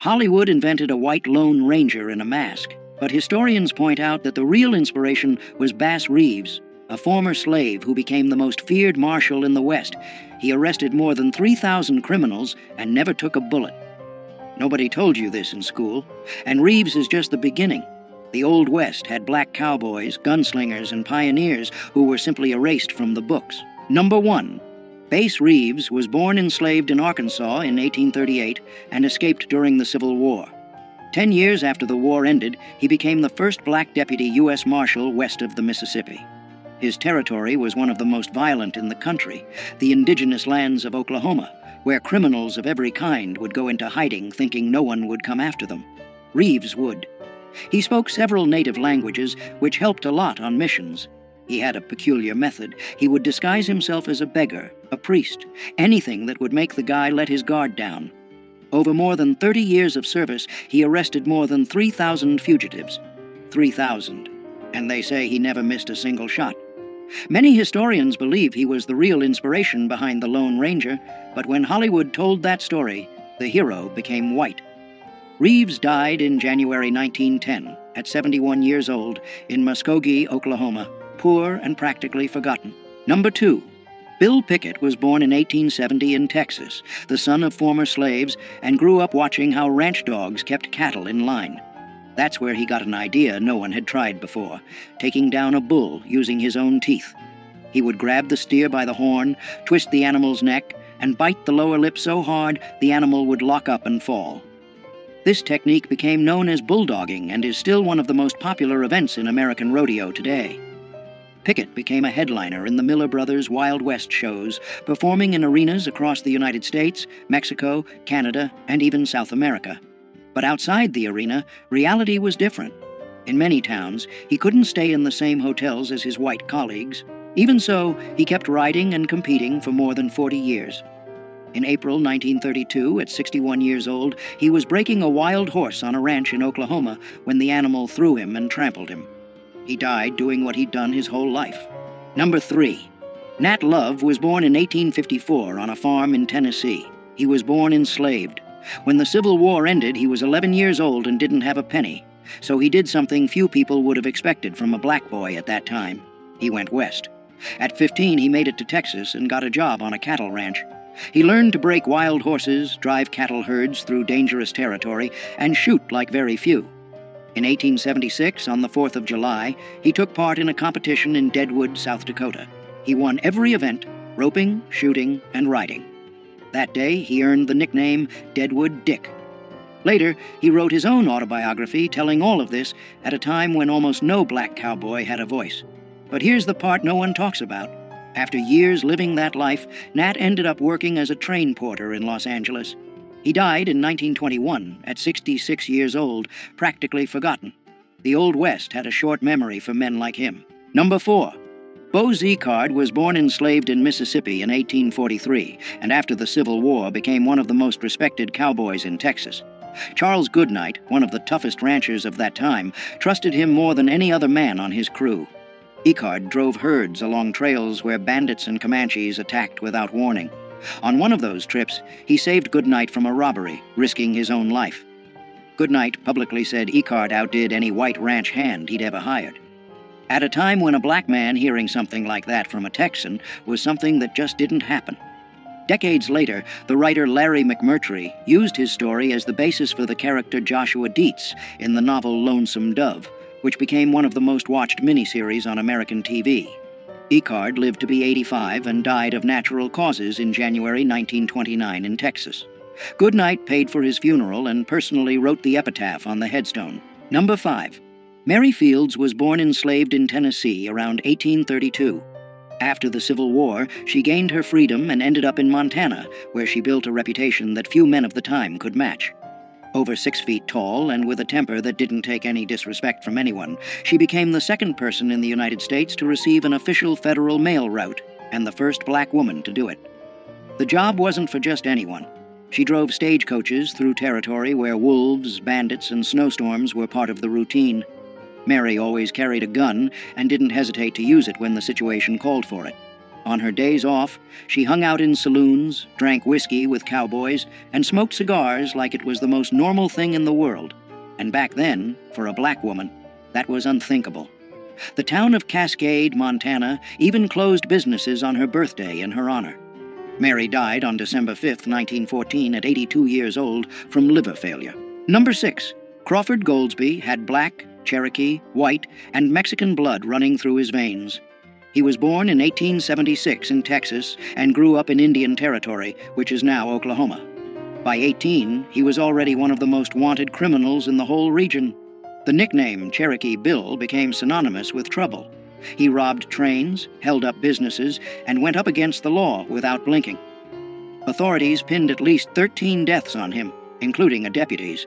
Hollywood invented a white Lone Ranger in a mask, but historians point out that the real inspiration was Bass Reeves, a former slave who became the most feared marshal in the West. He arrested more than 3,000 criminals and never took a bullet. Nobody told you this in school, and Reeves is just the beginning. The Old West had black cowboys, gunslingers, and pioneers who were simply erased from the books. Number 1. Bass Reeves was born enslaved in Arkansas in 1838 and escaped during the Civil War. 10 years after the war ended, he became the first black deputy U.S. Marshal west of the Mississippi. His territory was one of the most violent in the country, the indigenous lands of Oklahoma, where criminals of every kind would go into hiding thinking no one would come after them. Reeves would. He spoke several native languages, which helped a lot on missions. He had a peculiar method. He would disguise himself as a beggar, a priest, anything that would make the guy let his guard down. Over more than 30 years of service, he arrested more than 3,000 fugitives. 3,000. And they say he never missed a single shot. Many historians believe he was the real inspiration behind the Lone Ranger, but when Hollywood told that story, the hero became white. Reeves died in January 1910, at 71 years old, in Muskogee, Oklahoma, poor and practically forgotten. Number 2. Bill Pickett was born in 1870 in Texas, the son of former slaves, and grew up watching how ranch dogs kept cattle in line. That's where he got an idea no one had tried before, taking down a bull using his own teeth. He would grab the steer by the horn, twist the animal's neck, and bite the lower lip so hard the animal would lock up and fall. This technique became known as bulldogging and is still one of the most popular events in American rodeo today. Pickett became a headliner in the Miller Brothers Wild West shows, performing in arenas across the United States, Mexico, Canada, and even South America. But outside the arena, reality was different. In many towns, he couldn't stay in the same hotels as his white colleagues. Even so, he kept riding and competing for more than 40 years. In April 1932, at 61 years old, he was breaking a wild horse on a ranch in Oklahoma when the animal threw him and trampled him. He died doing what he'd done his whole life. Number 3. Nat Love was born in 1854 on a farm in Tennessee. He was born enslaved. When the Civil War ended, he was 11 years old and didn't have a penny, so he did something few people would have expected from a black boy at that time. He went west. At 15, he made it to Texas and got a job on a cattle ranch. He learned to break wild horses, drive cattle herds through dangerous territory, and shoot like very few. In 1876, on the 4th of July, he took part in a competition in Deadwood, South Dakota. He won every event, roping, shooting, and riding. That day, he earned the nickname Deadwood Dick. Later, he wrote his own autobiography telling all of this at a time when almost no black cowboy had a voice. But here's the part no one talks about. After years living that life, Nat ended up working as a train porter in Los Angeles. He died in 1921, at 66 years old, practically forgotten. The Old West had a short memory for men like him. Number 4. Bo Ziegard was born enslaved in Mississippi in 1843, and after the Civil War became one of the most respected cowboys in Texas. Charles Goodnight, one of the toughest ranchers of that time, trusted him more than any other man on his crew. Ziegard drove herds along trails where bandits and Comanches attacked without warning. On one of those trips, he saved Goodnight from a robbery, risking his own life. Goodnight publicly said Ziegard outdid any white ranch hand he'd ever hired. At a time when a black man hearing something like that from a Texan was something that just didn't happen. Decades later, the writer Larry McMurtry used his story as the basis for the character Joshua Dietz in the novel Lonesome Dove, which became one of the most watched miniseries on American TV. Ziegard lived to be 85 and died of natural causes in January 1929 in Texas. Goodnight paid for his funeral and personally wrote the epitaph on the headstone. Number 5. Mary Fields was born enslaved in Tennessee around 1832. After the Civil War, she gained her freedom and ended up in Montana, where she built a reputation that few men of the time could match. Over 6 feet tall and with a temper that didn't take any disrespect from anyone, she became the second person in the United States to receive an official federal mail route, and the first black woman to do it. The job wasn't for just anyone. She drove stagecoaches through territory where wolves, bandits, and snowstorms were part of the routine. Mary always carried a gun and didn't hesitate to use it when the situation called for it. On her days off, she hung out in saloons, drank whiskey with cowboys, and smoked cigars like it was the most normal thing in the world. And back then, for a black woman, that was unthinkable. The town of Cascade, Montana, even closed businesses on her birthday in her honor. Mary died on December 5, 1914, at 82 years old from liver failure. Number 6. Crawford Goldsby had black, Cherokee, white, and Mexican blood running through his veins. He was born in 1876 in Texas and grew up in Indian Territory, which is now Oklahoma. By 18, he was already one of the most wanted criminals in the whole region. The nickname Cherokee Bill became synonymous with trouble. He robbed trains, held up businesses, and went up against the law without blinking. Authorities pinned at least 13 deaths on him, including a deputy's.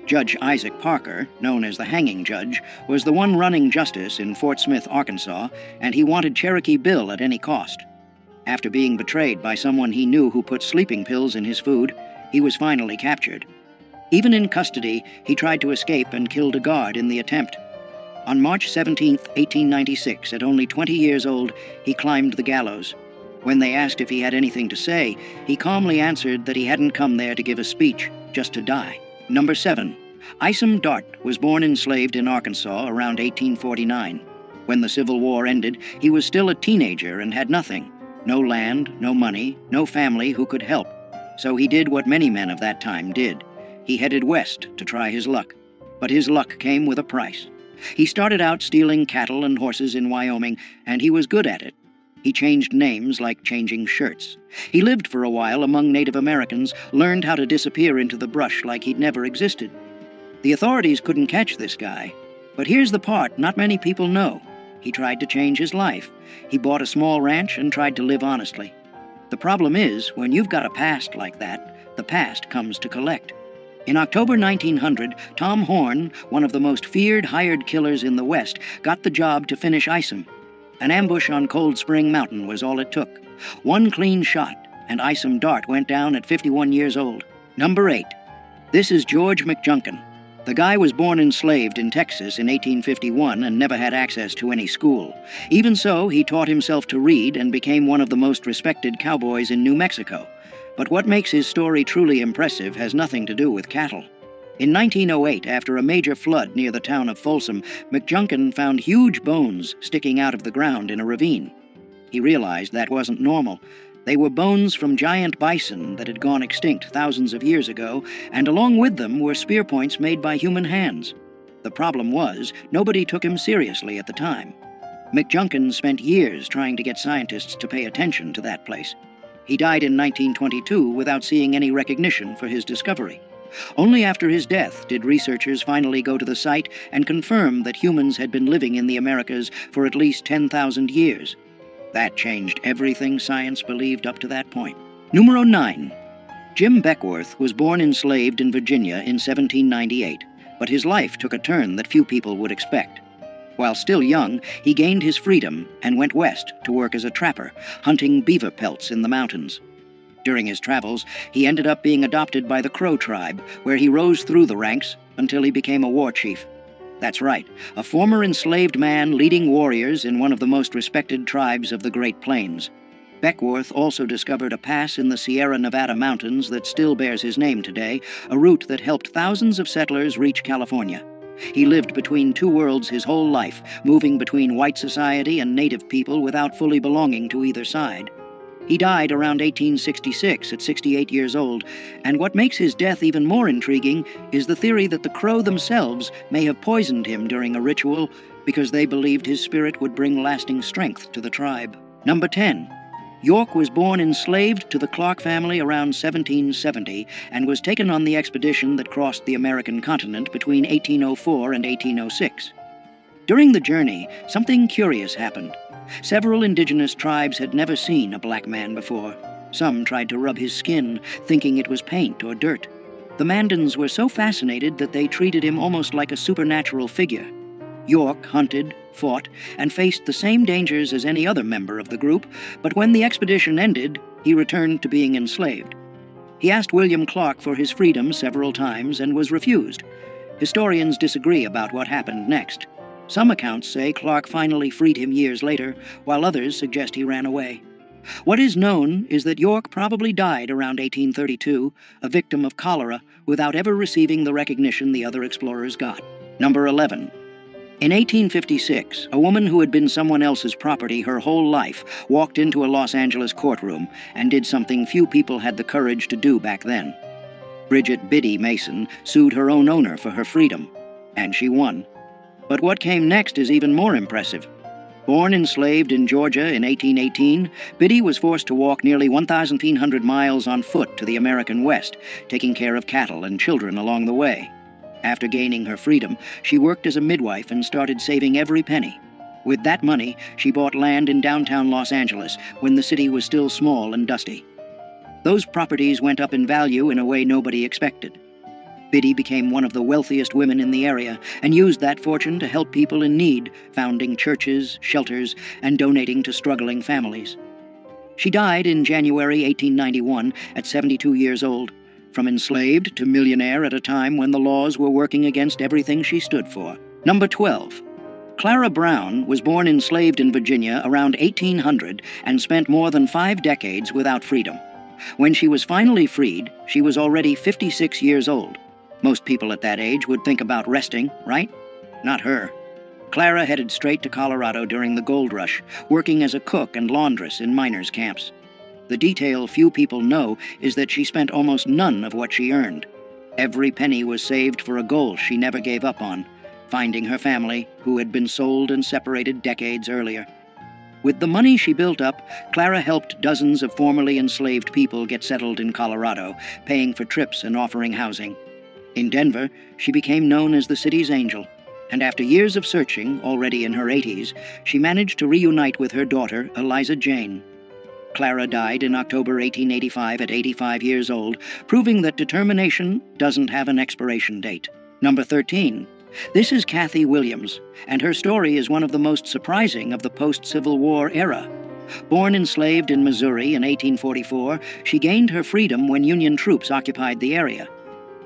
Judge Isaac Parker, known as the hanging judge, was the one running justice in Fort Smith, Arkansas, and he wanted Cherokee Bill at any cost. After being betrayed by someone he knew who put sleeping pills in his food, he was finally captured. Even in custody, he tried to escape and killed a guard in the attempt. On March 17, 1896, at only 20 years old, he climbed the gallows. When they asked if he had anything to say, he calmly answered that he hadn't come there to give a speech, just to die. Number 7. Isom Dart was born enslaved in Arkansas around 1849. When the Civil War ended, he was still a teenager and had nothing. No land, no money, no family who could help. So he did what many men of that time did. He headed west to try his luck. But his luck came with a price. He started out stealing cattle and horses in Wyoming, and he was good at it. He changed names like changing shirts. He lived for a while among Native Americans, learned how to disappear into the brush like he'd never existed. The authorities couldn't catch this guy. But here's the part not many people know. He tried to change his life. He bought a small ranch and tried to live honestly. The problem is, when you've got a past like that, the past comes to collect. In October 1900, Tom Horn, one of the most feared hired killers in the West, got the job to finish Isom. An ambush on Cold Spring Mountain was all it took. One clean shot, and Isom Dart went down at 51 years old. Number 8. This is George McJunkin. The guy was born enslaved in Texas in 1851 and never had access to any school. Even so, he taught himself to read and became one of the most respected cowboys in New Mexico. But what makes his story truly impressive has nothing to do with cattle. In 1908, after a major flood near the town of Folsom, McJunkin found huge bones sticking out of the ground in a ravine. He realized that wasn't normal. They were bones from giant bison that had gone extinct thousands of years ago, and along with them were spear points made by human hands. The problem was, nobody took him seriously at the time. McJunkin spent years trying to get scientists to pay attention to that place. He died in 1922 without seeing any recognition for his discovery. Only after his death did researchers finally go to the site and confirm that humans had been living in the Americas for at least 10,000 years. That changed everything science believed up to that point. Numero 9. Jim Beckworth was born enslaved in Virginia in 1798, but his life took a turn that few people would expect. While still young, he gained his freedom and went west to work as a trapper, hunting beaver pelts in the mountains. During his travels, he ended up being adopted by the Crow tribe, where he rose through the ranks until he became a war chief. That's right, a former enslaved man leading warriors in one of the most respected tribes of the Great Plains. Beckworth also discovered a pass in the Sierra Nevada mountains that still bears his name today, a route that helped thousands of settlers reach California. He lived between two worlds his whole life, moving between white society and native people without fully belonging to either side. He died around 1866 at 68 years old, and what makes his death even more intriguing is the theory that the Crow themselves may have poisoned him during a ritual because they believed his spirit would bring lasting strength to the tribe. Number 10. York was born enslaved to the Clark family around 1770 and was taken on the expedition that crossed the American continent between 1804 and 1806. During the journey, something curious happened. Several indigenous tribes had never seen a black man before. Some tried to rub his skin, thinking it was paint or dirt. The Mandans were so fascinated that they treated him almost like a supernatural figure. York hunted, fought, and faced the same dangers as any other member of the group, but when the expedition ended, he returned to being enslaved. He asked William Clark for his freedom several times and was refused. Historians disagree about what happened next. Some accounts say Clark finally freed him years later, while others suggest he ran away. What is known is that York probably died around 1832, a victim of cholera, without ever receiving the recognition the other explorers got. Number 11. In 1856, a woman who had been someone else's property her whole life walked into a Los Angeles courtroom and did something few people had the courage to do back then. Bridget Biddy Mason sued her own owner for her freedom, and she won. But what came next is even more impressive. Born enslaved in Georgia in 1818, Biddy was forced to walk nearly 1,500 miles on foot to the American West, taking care of cattle and children along the way. After gaining her freedom, she worked as a midwife and started saving every penny. With that money, she bought land in downtown Los Angeles when the city was still small and dusty. Those properties went up in value in a way nobody expected. Biddy became one of the wealthiest women in the area and used that fortune to help people in need, founding churches, shelters, and donating to struggling families. She died in January 1891 at 72 years old, from enslaved to millionaire at a time when the laws were working against everything she stood for. Number 12. Clara Brown was born enslaved in Virginia around 1800 and spent more than 5 decades without freedom. When she was finally freed, she was already 56 years old. Most people at that age would think about resting, right? Not her. Clara headed straight to Colorado during the gold rush, working as a cook and laundress in miners' camps. The detail few people know is that she spent almost none of what she earned. Every penny was saved for a goal she never gave up on, finding her family, who had been sold and separated decades earlier. With the money she built up, Clara helped dozens of formerly enslaved people get settled in Colorado, paying for trips and offering housing. In Denver, she became known as the city's angel, and after years of searching, already in her 80s, she managed to reunite with her daughter, Eliza Jane. Clara died in October 1885 at 85 years old, proving that determination doesn't have an expiration date. Number 13. This is Kathy Williams, and her story is one of the most surprising of the post-Civil War era. Born enslaved in Missouri in 1844, she gained her freedom when Union troops occupied the area.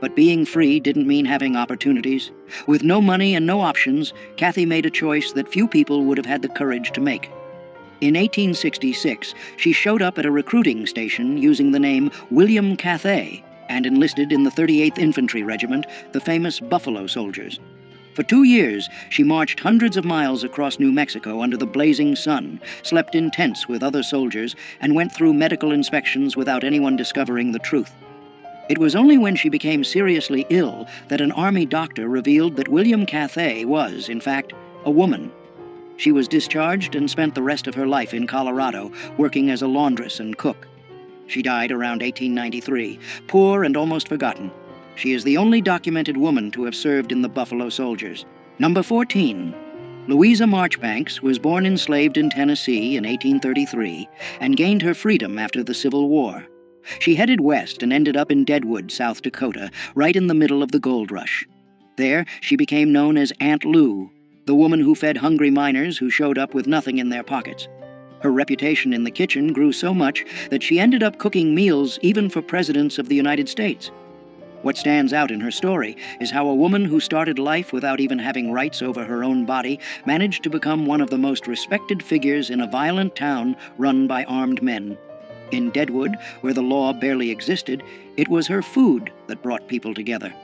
But being free didn't mean having opportunities. With no money and no options, Kathy made a choice that few people would have had the courage to make. In 1866, she showed up at a recruiting station using the name William Cathay and enlisted in the 38th Infantry Regiment, the famous Buffalo Soldiers. For 2 years, she marched hundreds of miles across New Mexico under the blazing sun, slept in tents with other soldiers, and went through medical inspections without anyone discovering the truth. It was only when she became seriously ill that an army doctor revealed that William Cathay was, in fact, a woman. She was discharged and spent the rest of her life in Colorado, working as a laundress and cook. She died around 1893, poor and almost forgotten. She is the only documented woman to have served in the Buffalo Soldiers. Number 14. Louisa Marchbanks was born enslaved in Tennessee in 1833 and gained her freedom after the Civil War. She headed west and ended up in Deadwood, South Dakota, right in the middle of the gold rush. There, she became known as Aunt Lou, the woman who fed hungry miners who showed up with nothing in their pockets. Her reputation in the kitchen grew so much that she ended up cooking meals even for presidents of the United States. What stands out in her story is how a woman who started life without even having rights over her own body managed to become one of the most respected figures in a violent town run by armed men. In Deadwood, where the law barely existed, it was her food that brought people together.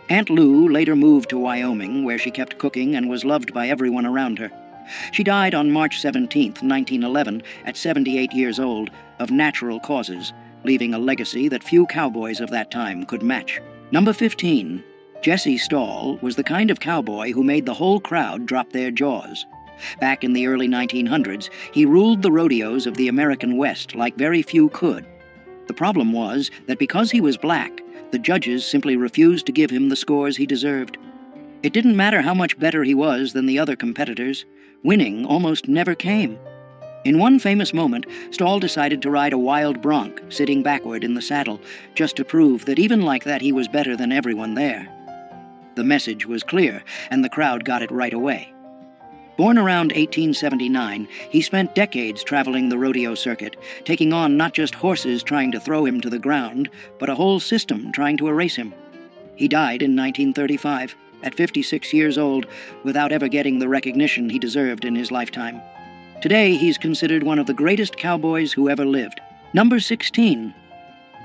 Aunt Lou later moved to Wyoming, where she kept cooking and was loved by everyone around her. She died on March 17, 1911, at 78 years old, of natural causes, leaving a legacy that few cowboys of that time could match. Number 15. Jesse Stahl was the kind of cowboy who made the whole crowd drop their jaws. Back in the early 1900s, he ruled the rodeos of the American West like very few could. The problem was that because he was black, the judges simply refused to give him the scores he deserved. It didn't matter how much better he was than the other competitors. Winning almost never came. In one famous moment, Stahl decided to ride a wild bronc, sitting backward in the saddle, just to prove that even like that he was better than everyone there. The message was clear, and the crowd got it right away. Born around 1879, he spent decades traveling the rodeo circuit, taking on not just horses trying to throw him to the ground, but a whole system trying to erase him. He died in 1935. at 56 years old, without ever getting the recognition he deserved in his lifetime. Today, he's considered one of the greatest cowboys who ever lived. Number 16.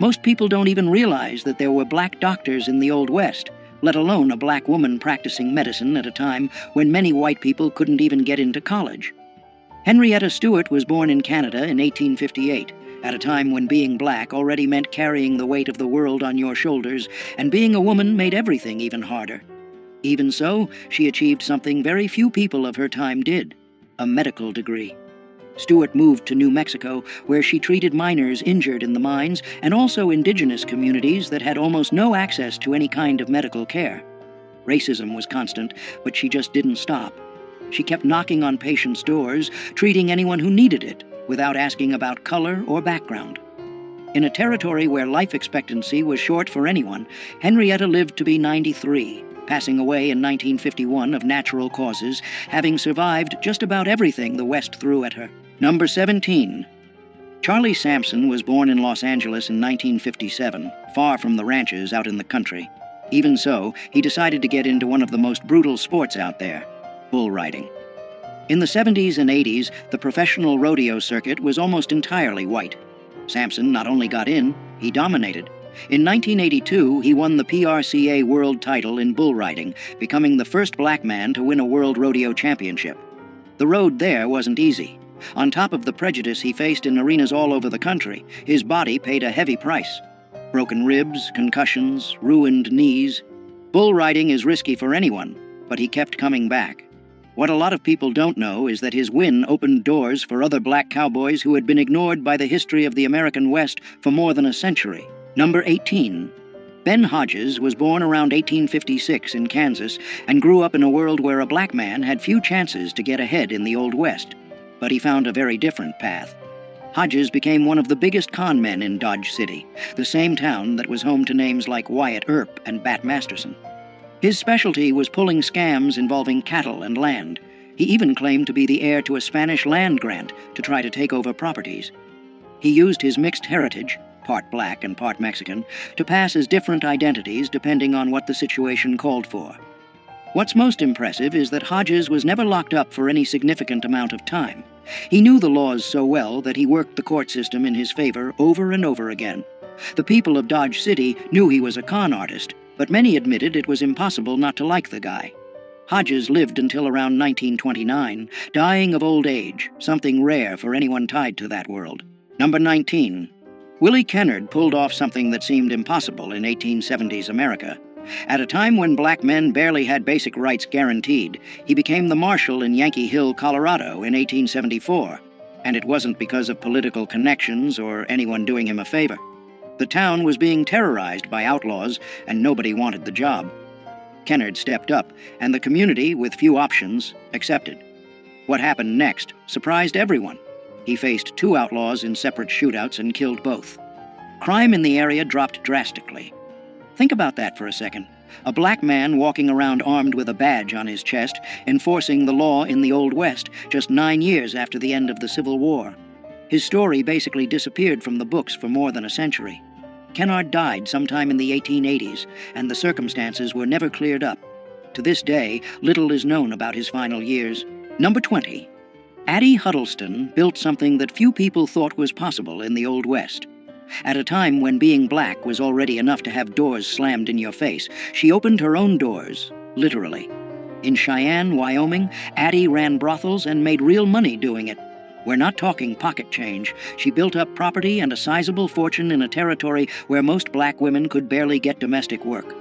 Most people don't even realize that there were black doctors in the Old West, let alone a black woman practicing medicine at a time when many white people couldn't even get into college. Henrietta Stewart was born in Canada in 1858, at a time when being black already meant carrying the weight of the world on your shoulders, and being a woman made everything even harder. Even so, she achieved something very few people of her time did: a medical degree. Stewart moved to New Mexico, where she treated miners injured in the mines and also indigenous communities that had almost no access to any kind of medical care. Racism was constant, but she just didn't stop. She kept knocking on patients' doors, treating anyone who needed it, without asking about color or background. In a territory where life expectancy was short for anyone, Henrietta lived to be 93, passing away in 1951 of natural causes, having survived just about everything the West threw at her. Number 17. Charlie Sampson was born in Los Angeles in 1957, far from the ranches out in the country. Even so, he decided to get into one of the most brutal sports out there: bull riding. In the 70s and 80s, the professional rodeo circuit was almost entirely white. Sampson not only got in, he dominated. In 1982, he won the PRCA world title in bull riding, becoming the first black man to win a world rodeo championship. The road there wasn't easy. On top of the prejudice he faced in arenas all over the country, his body paid a heavy price. Broken ribs, concussions, ruined knees. Bull riding is risky for anyone, but he kept coming back. What a lot of people don't know is that his win opened doors for other black cowboys who had been ignored by the history of the American West for more than a century. Number 18. Ben Hodges was born around 1856 in Kansas and grew up in a world where a black man had few chances to get ahead in the Old West. But he found a very different path. Hodges became one of the biggest con men in Dodge City, the same town that was home to names like Wyatt Earp and Bat Masterson. His specialty was pulling scams involving cattle and land. He even claimed to be the heir to a Spanish land grant to try to take over properties. He used his mixed heritage, part black and part Mexican, to pass as different identities depending on what the situation called for. What's most impressive is that Hodges was never locked up for any significant amount of time. He knew the laws so well that he worked the court system in his favor over and over again. The people of Dodge City knew he was a con artist, but many admitted it was impossible not to like the guy. Hodges lived until around 1929, dying of old age, something rare for anyone tied to that world. Number 19. Willie Kennard pulled off something that seemed impossible in 1870s America. At a time when black men barely had basic rights guaranteed, he became the marshal in Yankee Hill, Colorado in 1874, and it wasn't because of political connections or anyone doing him a favor. The town was being terrorized by outlaws, and nobody wanted the job. Kennard stepped up, and the community, with few options, accepted. What happened next surprised everyone. He faced two outlaws in separate shootouts and killed both. Crime in the area dropped drastically. Think about that for a second. A black man walking around armed with a badge on his chest, enforcing the law in the Old West just 9 years after the end of the Civil War. His story basically disappeared from the books for more than a century. Kennard died sometime in the 1880s, and the circumstances were never cleared up. To this day, little is known about his final years. Number 20. Addie Huddleston built something that few people thought was possible in the Old West. At a time when being black was already enough to have doors slammed in your face, she opened her own doors, literally. In Cheyenne, Wyoming, Addie ran brothels and made real money doing it. We're not talking pocket change. She built up property and a sizable fortune in a territory where most black women could barely get domestic work.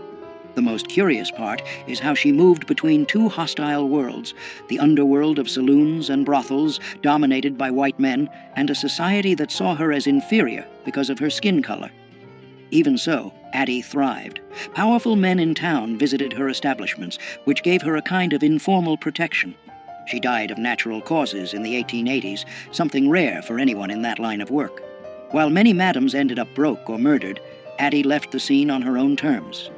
The most curious part is how she moved between two hostile worlds, the underworld of saloons and brothels dominated by white men, and a society that saw her as inferior because of her skin color. Even so, Addie thrived. Powerful men in town visited her establishments, which gave her a kind of informal protection. She died of natural causes in the 1880s, something rare for anyone in that line of work. While many madams ended up broke or murdered, Addie left the scene on her own terms.